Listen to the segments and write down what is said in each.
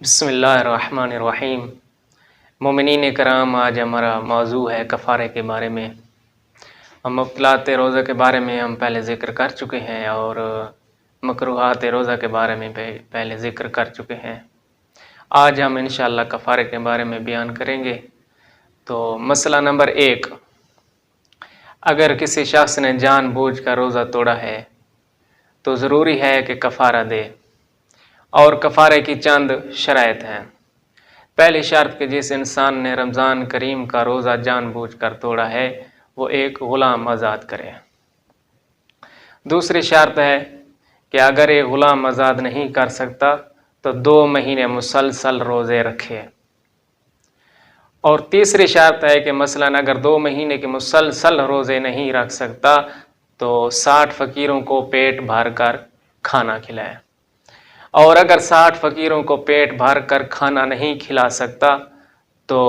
بسم اللہ الرحمن الرحیم۔ مومنین کرام، آج ہمارا موضوع ہے کفارے کے بارے میں۔ ہم مبطلات روزہ کے بارے میں ہم پہلے ذکر کر چکے ہیں اور مکروہات روزہ کے بارے میں پہلے ذکر کر چکے ہیں۔ آج ہم انشاءاللہ کفارے کے بارے میں بیان کریں گے۔ تو مسئلہ نمبر 1، اگر کسی شخص نے جان بوجھ کر روزہ توڑا ہے تو ضروری ہے کہ کفارہ دے، اور کفارے کی چند شرائط ہیں۔ پہلی شرط کہ جس انسان نے رمضان کریم کا روزہ جان بوجھ کر توڑا ہے وہ ایک غلام آزاد کرے۔ دوسری شرط ہے کہ اگر یہ غلام آزاد نہیں کر سکتا تو 2 مہینے مسلسل روزے رکھے۔ اور تیسری شرط ہے کہ مثلاً اگر 2 مہینے کے مسلسل روزے نہیں رکھ سکتا تو 60 فقیروں کو پیٹ بھر کر کھانا کھلائے، اور اگر 60 فقیروں کو پیٹ بھر کر کھانا نہیں کھلا سکتا تو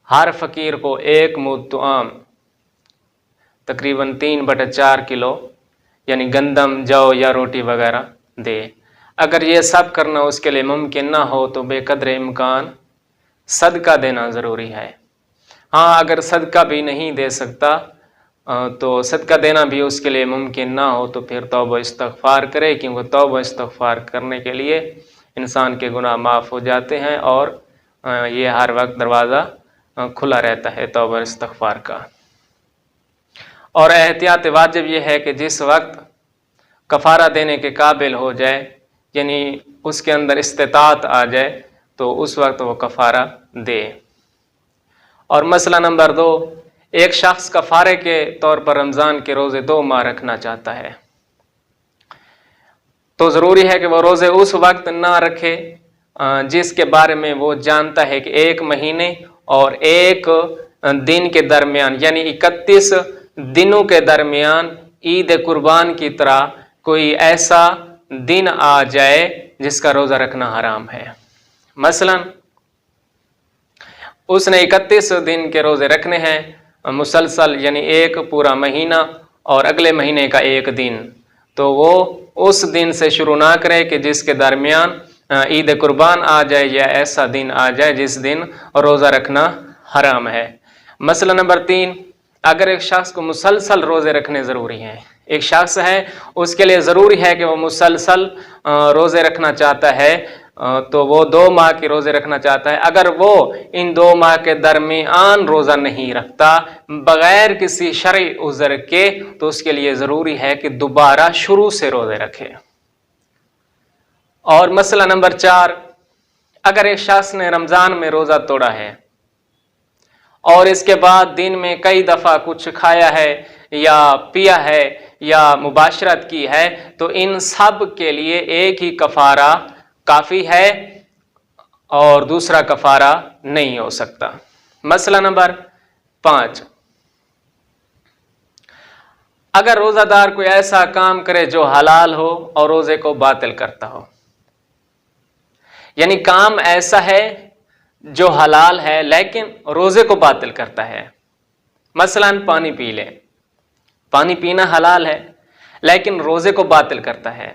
ہر فقیر کو 1 مد طعام تقریباً 3/4 کلو یعنی گندم، جو یا روٹی وغیرہ دے۔ اگر یہ سب کرنا اس کے لیے ممکن نہ ہو تو بے قدر امکان صدقہ دینا ضروری ہے۔ ہاں، اگر صدقہ بھی نہیں دے سکتا تو صدقہ دینا بھی اس کے لیے ممکن نہ ہو تو پھر توبہ استغفار کرے، کیونکہ توبہ استغفار کرنے کے لیے انسان کے گناہ معاف ہو جاتے ہیں، اور یہ ہر وقت دروازہ کھلا رہتا ہے توبہ استغفار کا۔ اور احتیاط واجب یہ ہے کہ جس وقت کفارہ دینے کے قابل ہو جائے، یعنی اس کے اندر استطاعت آ جائے، تو اس وقت وہ کفارہ دے۔ اور مسئلہ نمبر 2، ایک شخص کفارے کے طور پر رمضان کے روزے 2 ماہ رکھنا چاہتا ہے تو ضروری ہے کہ وہ روزے اس وقت نہ رکھے جس کے بارے میں وہ جانتا ہے کہ 1 مہینے اور 1 دن کے درمیان، یعنی 31 دنوں کے درمیان عید قربان کی طرح کوئی ایسا دن آ جائے جس کا روزہ رکھنا حرام ہے۔ مثلا اس نے 31 دن کے روزے رکھنے ہیں مسلسل، یعنی 1 پورا مہینہ اور اگلے مہینے کا 1 دن، تو وہ اس دن سے شروع نہ کرے کہ جس کے درمیان عید قربان آ جائے یا ایسا دن آ جائے جس دن روزہ رکھنا حرام ہے۔ مسئلہ نمبر 3، اگر ایک شخص کو مسلسل روزے رکھنے ضروری ہیں، ایک شخص ہے اس کے لیے ضروری ہے کہ وہ مسلسل روزے رکھنا چاہتا ہے، تو وہ 2 ماہ کے روزے رکھنا چاہتا ہے، اگر وہ ان 2 ماہ کے درمیان روزہ نہیں رکھتا بغیر کسی شرعی عذر کے تو اس کے لیے ضروری ہے کہ دوبارہ شروع سے روزے رکھے۔ اور مسئلہ نمبر 4، اگر ایک شخص نے رمضان میں روزہ توڑا ہے اور اس کے بعد دن میں کئی دفعہ کچھ کھایا ہے یا پیا ہے یا مباشرت کی ہے تو ان سب کے لیے ایک ہی کفارہ کافی ہے اور دوسرا کفارہ نہیں ہو سکتا۔ مسئلہ نمبر 5، اگر روزہ دار کوئی ایسا کام کرے جو حلال ہو اور روزے کو باطل کرتا ہو، یعنی کام ایسا ہے جو حلال ہے لیکن روزے کو باطل کرتا ہے، مثلا پانی پی لے، پانی پینا حلال ہے لیکن روزے کو باطل کرتا ہے۔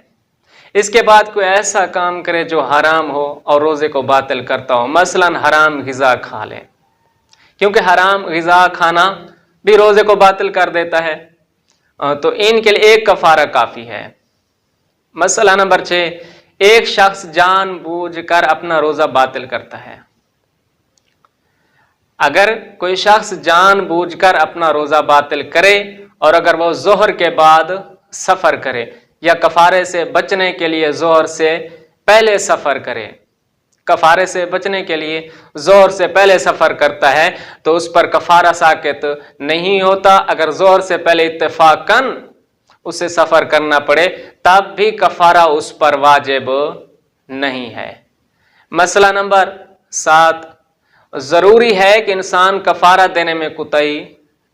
اس کے بعد کوئی ایسا کام کرے جو حرام ہو اور روزے کو باطل کرتا ہو، مثلا حرام غذا کھا لے، کیونکہ حرام غذا کھانا بھی روزے کو باطل کر دیتا ہے، تو ان کے لیے ایک کفارہ کافی ہے۔ مسئلہ نمبر 6، ایک شخص جان بوجھ کر اپنا روزہ باطل کرتا ہے۔ اگر کوئی شخص جان بوجھ کر اپنا روزہ باطل کرے اور اگر وہ ظہر کے بعد سفر کرے یا کفارے سے بچنے کے لیے ظہر سے پہلے سفر کرے، کفارے سے بچنے کے لیے ظہر سے پہلے سفر کرتا ہے تو اس پر کفارہ ساقط نہیں ہوتا۔ اگر ظہر سے پہلے اتفاقاً اسے سفر کرنا پڑے تب بھی کفارہ اس پر واجب نہیں ہے۔ مسئلہ نمبر 7، ضروری ہے کہ انسان کفارہ دینے میں کوتاہی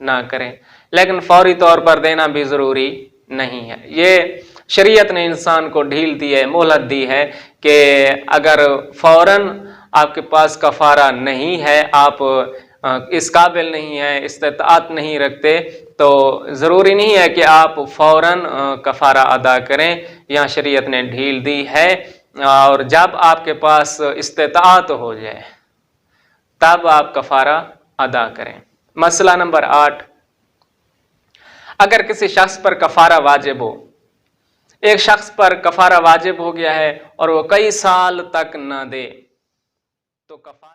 نہ کرے، لیکن فوری طور پر دینا بھی ضروری نہیں ہے۔ یہ شریعت نے انسان کو ڈھیل دی ہے، مہلت دی ہے کہ اگر فوراً آپ کے پاس کفارہ نہیں ہے، آپ اس قابل نہیں ہیں، استطاعت نہیں رکھتے، تو ضروری نہیں ہے کہ آپ فوراً کفارہ ادا کریں۔ یہاں شریعت نے ڈھیل دی ہے اور جب آپ کے پاس استطاعت ہو جائے تب آپ کفارہ ادا کریں۔ مسئلہ نمبر 8، اگر کسی شخص پر کفارہ واجب ہو، ایک شخص پر کفارہ واجب ہو گیا ہے اور وہ کئی سال تک نہ دے تو کفارہ